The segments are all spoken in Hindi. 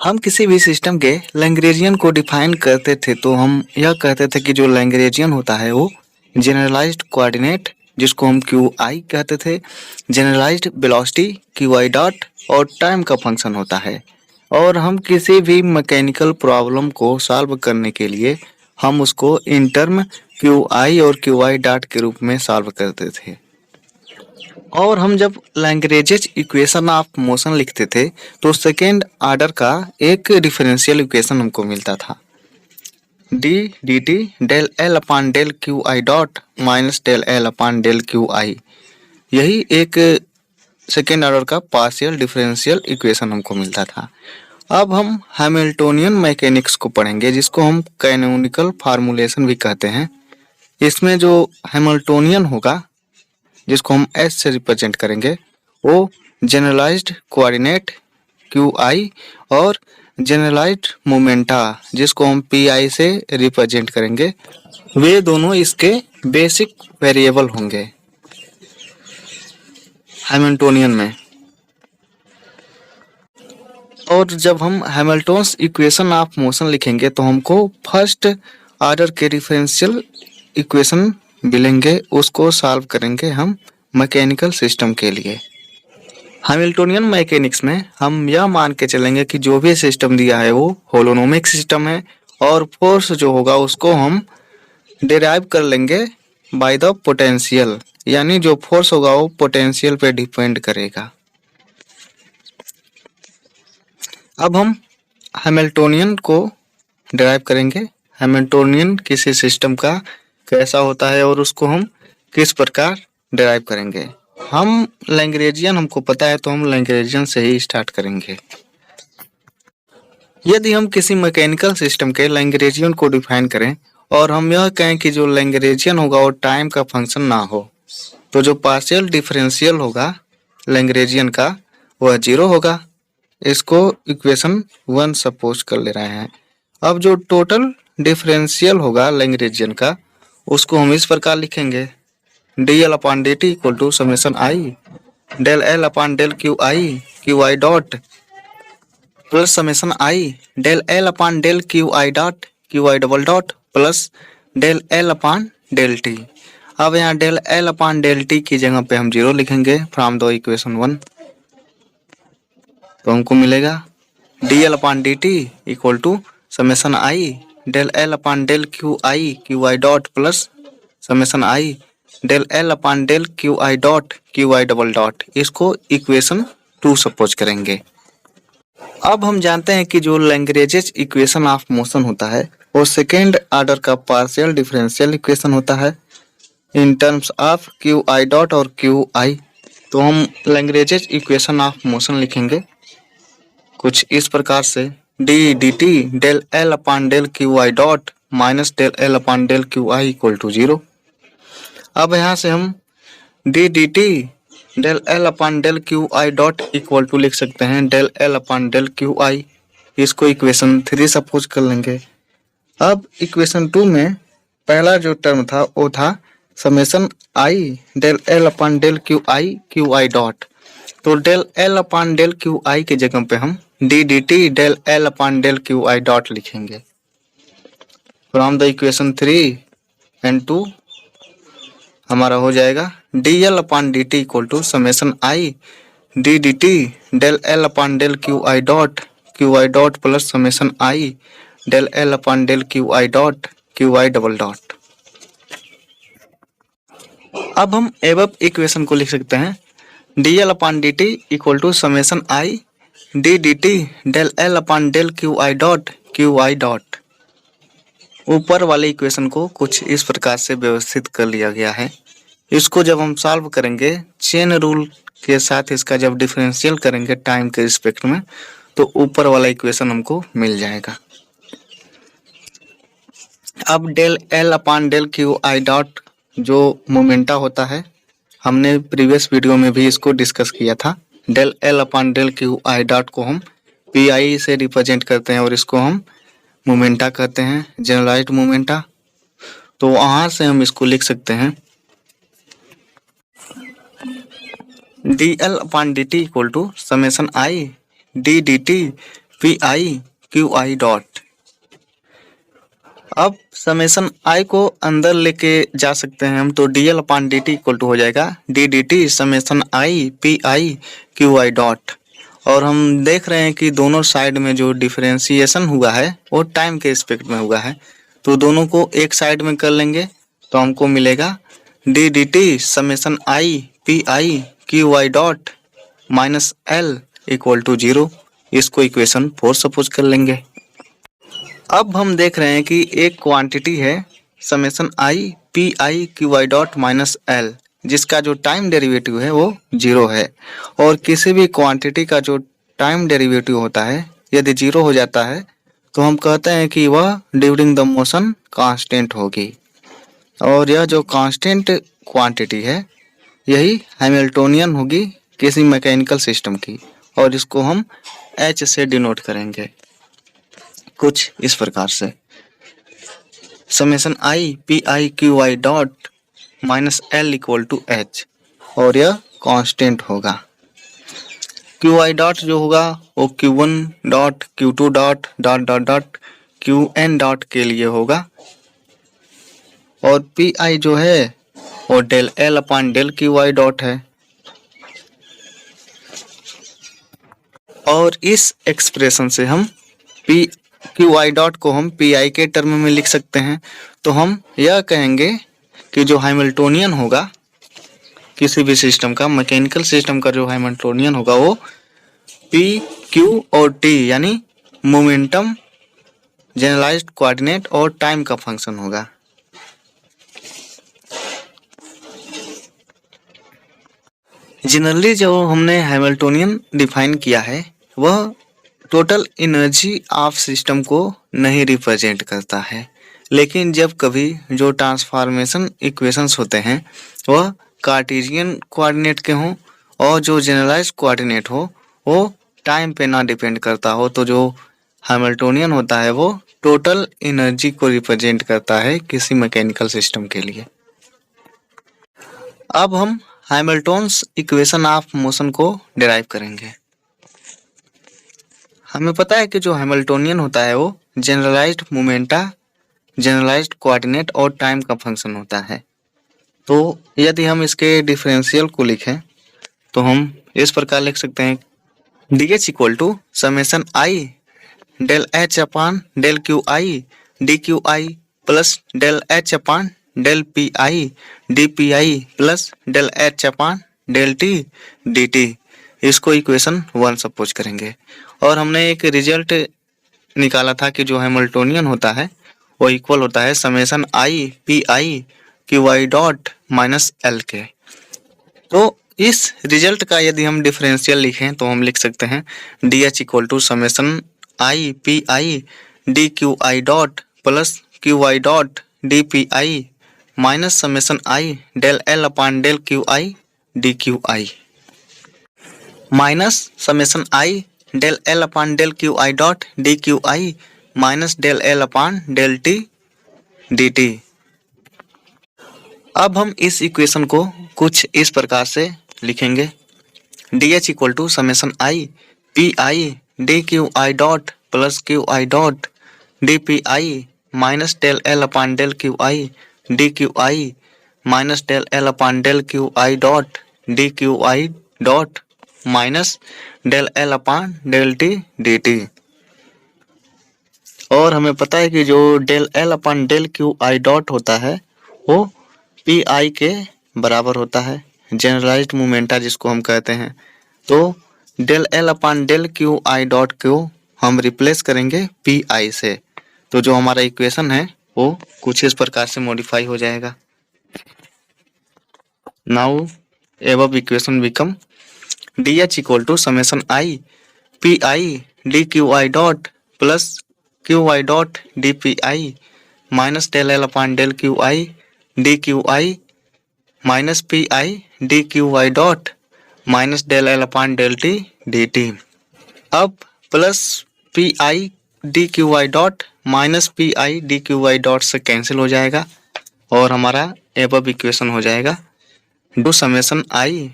हम किसी भी सिस्टम के लैग्रेंजियन को डिफाइन करते थे तो हम यह कहते थे कि जो लैग्रेंजियन होता है वो जनरलाइज्ड कोऑर्डिनेट जिसको हम क्यू आई कहते थे, जनरलाइज्ड वेलोसिटी क्यू आई डॉट और टाइम का फंक्शन होता है। और हम किसी भी मैकेनिकल प्रॉब्लम को सॉल्व करने के लिए हम उसको इन टर्म क्यू आई और क्यू आई डॉट के रूप में सॉल्व करते थे। और हम जब लैग्रेंज इक्वेशन ऑफ मोशन लिखते थे तो सेकेंड ऑर्डर का एक डिफरेंशियल इक्वेशन हमको मिलता था, D D T del L upon del Q I dot minus del L upon del Q I. यही एक सेकेंड ऑर्डर का पार्शियल डिफरेंशियल इक्वेशन हमको मिलता था। अब हम हैमिल्टोनियन मैकेनिक्स को पढ़ेंगे जिसको हम कैनोनिकल फार्मूलेशन भी कहते हैं। इसमें जो हैमिल्टोनियन होगा जिसको हम एस से रिप्रेजेंट करेंगे वो जनरलाइज्ड कोऑर्डिनेट क्यू आई और जनरलाइज्ड मोमेंटा जिसको हम पी आई से रिप्रेजेंट करेंगे, वे दोनों इसके बेसिक वेरिएबल होंगे हैमिल्टोनियन में। और जब हम हैमिल्टन्स इक्वेशन ऑफ मोशन लिखेंगे तो हमको फर्स्ट ऑर्डर के डिफरेंशियल इक्वेशन मिलेंगे, उसको सॉल्व करेंगे हम मैकेनिकल सिस्टम के लिए। हैमिल्टोनियन मैकेनिक्स में हम यह मान के चलेंगे कि जो भी सिस्टम दिया है वो होलोनोमिक सिस्टम है और फोर्स जो होगा उसको हम डिराइव कर लेंगे बाय द पोटेंशियल, यानी जो फोर्स होगा वो पोटेंशियल पे डिपेंड करेगा। अब हम हैमिल्टोनियन को डिराइव करेंगे, हैमिल्टोनियन किसी सिस्टम का कैसा होता है और उसको हम किस प्रकार डिराइव करेंगे। हम लैग्रेंजियन हमको पता है तो हम लैग्रेंजियन से ही स्टार्ट करेंगे। यदि हम किसी मैकेनिकल सिस्टम के लैग्रेंजियन को डिफाइन करें और हम यह कहें कि जो लैग्रेंजियन होगा वो टाइम का फंक्शन ना हो तो जो पार्शियल डिफरेंशियल होगा लैग्रेंजियन का वह 0 होगा। इसको इक्वेशन 1 सपोज कर ले रहे हैं। अब जो टोटल डिफरेंशियल होगा लैग्रेंजियन का उसको हम इस प्रकार लिखेंगे, D L upon D T equal to summation I del L upon del Q I dot plus summation I del L upon del Q I double dot plus del L upon del T. अब यहाँ del L upon del T की जगह पे हम 0 लिखेंगे फ्रॉम द इक्वेशन 1, तो हमको मिलेगा D L upon D T equal to summation I del L upon del Q I dot plus summation I del L upon del Q I double dot. इसको इक्वेशन 2 सपोज करेंगे। अब हम जानते हैं कि जो लैग्रेंज इक्वेशन ऑफ मोशन होता है वो सेकेंड ऑर्डर का पार्शियल डिफरेंशियल इक्वेशन होता है in terms of Q I dot और क्यू आई। तो हम लैग्रेंज इक्वेशन ऑफ मोशन लिखेंगे कुछ इस प्रकार से, D D T del L upon del Q I dot minus del L upon del Q I equal to 0। अब यहाँ से हम D D T del L upon del Q I dot equal to लिख सकते हैं del L upon del Q I. इसको इक्वेशन 3 सपोज कर लेंगे। अब इक्वेशन 2 में पहला जो टर्म था वो था summation I del L upon del Q I dot, तो del L upon del Q I की जगह पे हम D D T del L upon del Q I dot लिखेंगे फ्रॉम द इक्वेशन 3 एंड 2। हमारा हो जाएगा D L upon D T equal to summation I D D T del L upon del Q I dot plus summation I del L upon del Q I double dot. अब हम एबव इक्वेशन को लिख सकते हैं, D L upon D T equal to summation I D D T del L upon del Q I dot. ऊपर वाले इक्वेशन को कुछ इस प्रकार से व्यवस्थित कर लिया गया है। इसको जब हम सॉल्व करेंगे चेन रूल के साथ इसका जब डिफरेंशियल करेंगे टाइम के रिस्पेक्ट में तो ऊपर वाला इक्वेशन हमको मिल जाएगा। अब del L upon del Q I dot जो मोमेंटा होता है, हमने प्रीवियस वीडियो में भी इसको डिस्कस किया था। Del L upon del Q I dot को हम पी आई से रिप्रेजेंट करते हैं और इसको हम मोमेंटा कहते हैं, जनरलाइज्ड मोमेंटा। तो वहाँ से हम इसको लिख सकते हैं D L upon D T equal to summation I D D T P I Q I dot. अब समेशन आई को अंदर लेके जा सकते हैं हम, तो D L upon D T equal to हो जाएगा D D T summation I P I Q I dot. और हम देख रहे हैं कि दोनों साइड में जो डिफरेंशिएशन हुआ है वो टाइम के रिस्पेक्ट में हुआ है, तो दोनों को एक साइड में कर लेंगे तो हमको मिलेगा D D T summation I P I Q I dot minus L equal to 0। इसको इक्वेशन 4 सपोज कर लेंगे। अब हम देख रहे हैं कि एक क्वांटिटी है summation I P I Q I dot minus L, जिसका जो टाइम डेरिवेटिव है वो 0 है। और किसी भी क्वांटिटी का जो टाइम डेरिवेटिव होता है यदि 0 हो जाता है तो हम कहते हैं कि वह ड्यूरिंग द मोशन कांस्टेंट होगी। और यह जो कांस्टेंट क्वांटिटी है यही हैमिल्टोनियन होगी किसी मैकेनिकल सिस्टम की, और इसको हम एच से डिनोट करेंगे कुछ इस प्रकार से, summation I P I Q I dot minus L equal to H, और यह कांस्टेंट होगा। क्यू आई डॉट जो होगा वो Q1 dot Q2 dot dot dot dot Qn dot के लिए होगा, और पी आई जो है वो del L upon del Q I dot है। और इस एक्सप्रेशन से हम पी क्यू आई डॉट को हम पी आई के टर्म में लिख सकते हैं। तो हम यह कहेंगे कि जो हैमिल्टोनियन होगा किसी भी सिस्टम का, मैकेनिकल सिस्टम का जो हैमिल्टोनियन होगा वो पी क्यू और टी यानी मोमेंटम, जनरलाइज्ड कोऑर्डिनेट और टाइम का फंक्शन होगा। जनरली जो हमने हैमिल्टोनियन डिफाइन किया है वह टोटल एनर्जी ऑफ सिस्टम को नहीं रिप्रेजेंट करता है, लेकिन जब कभी जो ट्रांसफॉर्मेशन इक्वेशंस होते हैं वह कार्टेशियन कोऑर्डिनेट के हों और जो जनरलाइज्ड कोऑर्डिनेट हो वो टाइम पे ना डिपेंड करता हो, तो जो हैमिल्टोनियन होता है वो टोटल एनर्जी को रिप्रेजेंट करता है किसी मैकेनिकल सिस्टम के लिए। अब हम हैमिल्टन्स इक्वेशन ऑफ मोशन को डिराइव करेंगे। हमें पता है कि जो हैमिल्टोनियन होता है वो जनरलाइज्ड मोमेंटा, जनरलाइज्ड कोऑर्डिनेट और टाइम का फंक्शन होता है। तो यदि हम इसके डिफरेंशियल को लिखें तो हम इस प्रकार लिख सकते हैं D H equal to summation I del H upon del Q I D Q I plus del H upon del P I D P I plus del H upon del T D T. इसको इक्वेशन 1 सपोज करेंगे। और हमने एक रिजल्ट निकाला था कि जो हैमिल्टोनियन होता है वो इक्वल होता है summation I P I Q I dot minus L के। तो इस रिजल्ट का यदि हम डिफरेंशियल लिखें तो हम लिख सकते हैं D H equal to summation I P I D Q I dot plus Q I dot D P I minus summation I del L upon del Q I D Q I minus summation I del L upon del Q I dot D Q I minus del L upon del T D T. अब हम इस इक्वेशन को कुछ इस प्रकार से लिखेंगे D H equal to summation I P I D Q I dot plus Q I dot D P I minus del L upon del Q I D Q I minus del L upon del Q I dot D Q I dot minus del L upon del T D T. और हमें पता है कि जो del L upon del Q I dot होता है वो पी आई के बराबर होता है, जनरलाइज्ड मोमेंटा जिसको हम कहते हैं। तो del L upon del Q I dot को हम रिप्लेस करेंगे पी आई से, तो जो हमारा इक्वेशन है वो कुछ इस प्रकार से मॉडिफाई हो जाएगा। Now above equation become D H equal to summation I P I D Q I dot plus Q I dot D P I minus del L upon del Q I D Q I minus P I D Q I dot minus del L upon del T D T. अब plus P I D Q I dot minus P I D Q I dot से कैंसिल हो जाएगा और हमारा एबव इक्वेशन हो जाएगा do summation i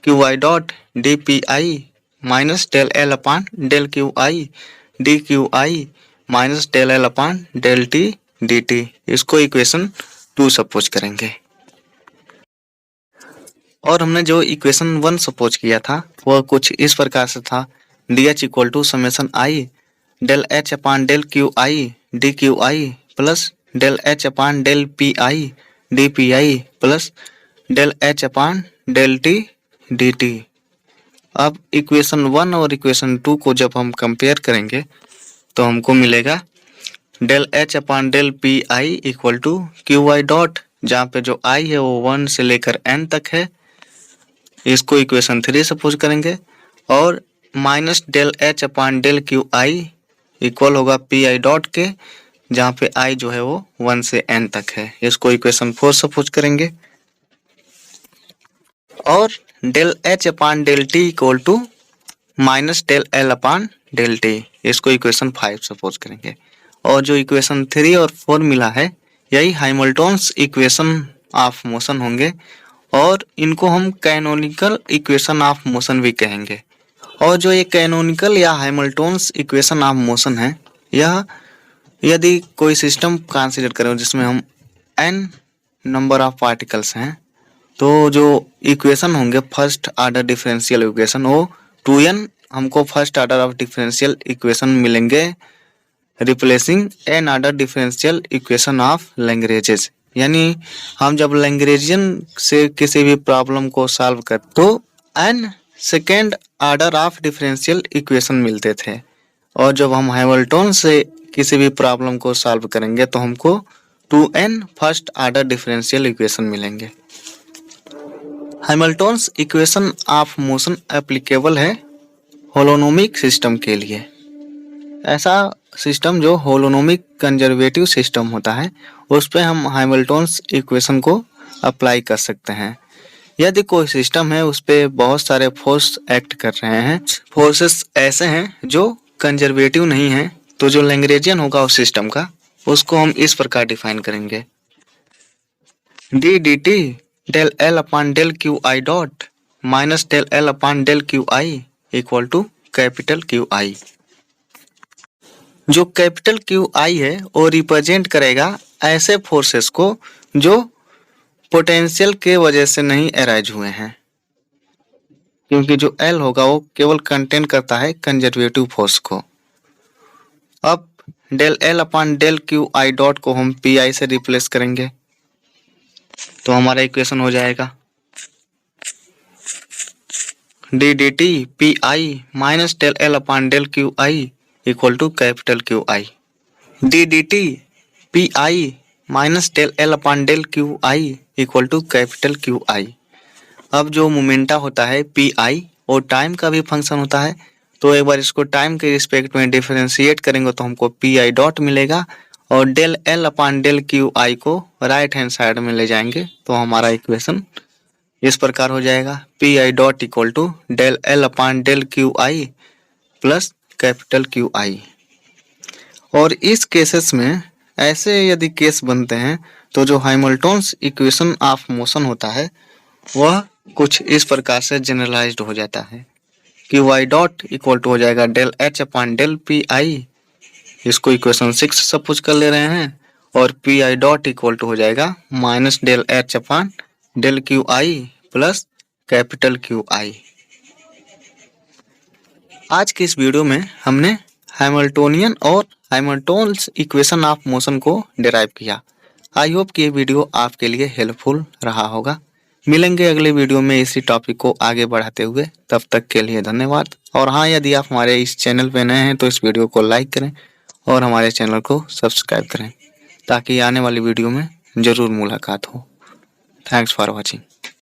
Q I dot D P I minus del L upon del Q I D Q I minus del L upon del T D T. इसको इक्वेशन 2 सपोज करेंगे। और हमने जो इक्वेशन 1 सपोज किया था वह कुछ इस प्रकार से था, d H equal to summation i del H upon del Q I D Q I plus del H upon del P I D P I plus del H upon del T D T. अब इक्वेशन 1 और इक्वेशन 2 को जब हम कंपेयर करेंगे तो हमको मिलेगा del H upon del P i equal to q I dot, जहाँ पे जो आई है वो 1 से लेकर n तक है, इसको इक्वेशन 3 सपोज करेंगे। और minus del H upon del Q I equal होगा पी आई डॉट के, जहाँ पे आई जो है वो 1 से n तक है, इसको इक्वेशन 4 सपोज करेंगे। और del H upon del t equal to minus del L upon del t, इसको इक्वेशन 5 सपोज करेंगे। और जो इक्वेशन 3 और 4 मिला है यही हैमिल्टन्स इक्वेशन ऑफ मोशन होंगे और इनको हम कैनोनिकल इक्वेशन ऑफ मोशन भी कहेंगे। और जो ये कैनोनिकल या हैमिल्टन्स इक्वेशन ऑफ मोशन है, यह यदि कोई सिस्टम कंसीडर करें जिसमें हम n नंबर ऑफ पार्टिकल्स हैं, तो जो इक्वेशन होंगे फर्स्ट ऑर्डर डिफरेंशियल इक्वेशन वो 2n हमको first order of differential equation मिलेंगे replacing N order differential equation of Lagrange's. यानी हम जब लैग्रेंजियन से किसी भी प्रॉब्लम को सॉल्व कर तो n second order of differential equation मिलते थे, और जब हम हैमिल्टन से किसी भी प्रॉब्लम को सॉल्व करेंगे तो हमको 2n first order differential equation मिलेंगे। Hamilton's equation of motion applicable है होलोनोमिक सिस्टम के लिए। ऐसा सिस्टम जो होलोनोमिक कंजर्वेटिव सिस्टम होता है उस पे हम हैमिल्टन्स इक्वेशन को अप्लाई कर सकते हैं। यदि कोई सिस्टम है उस पे बहुत सारे फोर्स एक्ट कर रहे हैं, फोर्सेस ऐसे हैं जो कंजर्वेटिव नहीं है, तो जो लैग्रेंजियन होगा उस सिस्टम का उसको हम इस प्रकार डिफाइन करेंगे, d D T del L upon del Q I dot minus del L upon del Q I equal to capital Q i. जो कैपिटल क्यू आई है वो रिप्रेजेंट करेगा ऐसे फोर्सेस को जो पोटेंशियल के वजह से नहीं अराइज हुए हैं, क्योंकि जो एल होगा वो केवल कंटेन करता है कंजर्वेटिव फोर्स को। अब del L upon del Q I dot को हम पी आई से रिप्लेस करेंगे तो हमारा इक्वेशन हो जाएगा D D T P I minus del L upon del Q I equal to capital Q I. D D T P I minus del L upon del Q I equal to capital Q i. अब जो मोमेंटा होता है पी आई वो टाइम का भी फंक्शन होता है, तो एक बार इसको टाइम के रिस्पेक्ट में डिफरेंशिएट करेंगे तो हमको पी आई डॉट मिलेगा, और del L upon del Q i को राइट हैंड साइड में ले जाएंगे तो हमारा इक्वेशन इस प्रकार हो जाएगा, p i dot equal to del L upon del Q I plus capital Q i. और इस केसेस में ऐसे यदि केस बनते हैं तो जो हैमिल्टन्स इक्वेशन ऑफ मोशन होता है वह कुछ इस प्रकार से जनरलाइज्ड हो जाता है, कि वाई डॉट इक्वल टू हो जाएगा del H upon del P i, इसको इक्वेशन 6 सपोज कर ले रहे हैं, और P i dot equal to हो जाएगा minus del H upon del Q I plus capital Q i. आज के इस वीडियो में हमने हैमिल्टोनियन और हैमिल्टन्स इक्वेशन ऑफ मोशन को डिराइव किया। आई होप कि ये वीडियो आपके लिए हेल्पफुल रहा होगा। मिलेंगे अगले वीडियो में इसी टॉपिक को आगे बढ़ाते हुए, तब तक के लिए धन्यवाद। और हाँ, यदि आप हमारे इस चैनल पे नए हैं तो इस वीडियो को लाइक करें और हमारे चैनल को सब्सक्राइब करें ताकि आने वाली वीडियो में ज़रूर मुलाकात हो। Thanks for watching.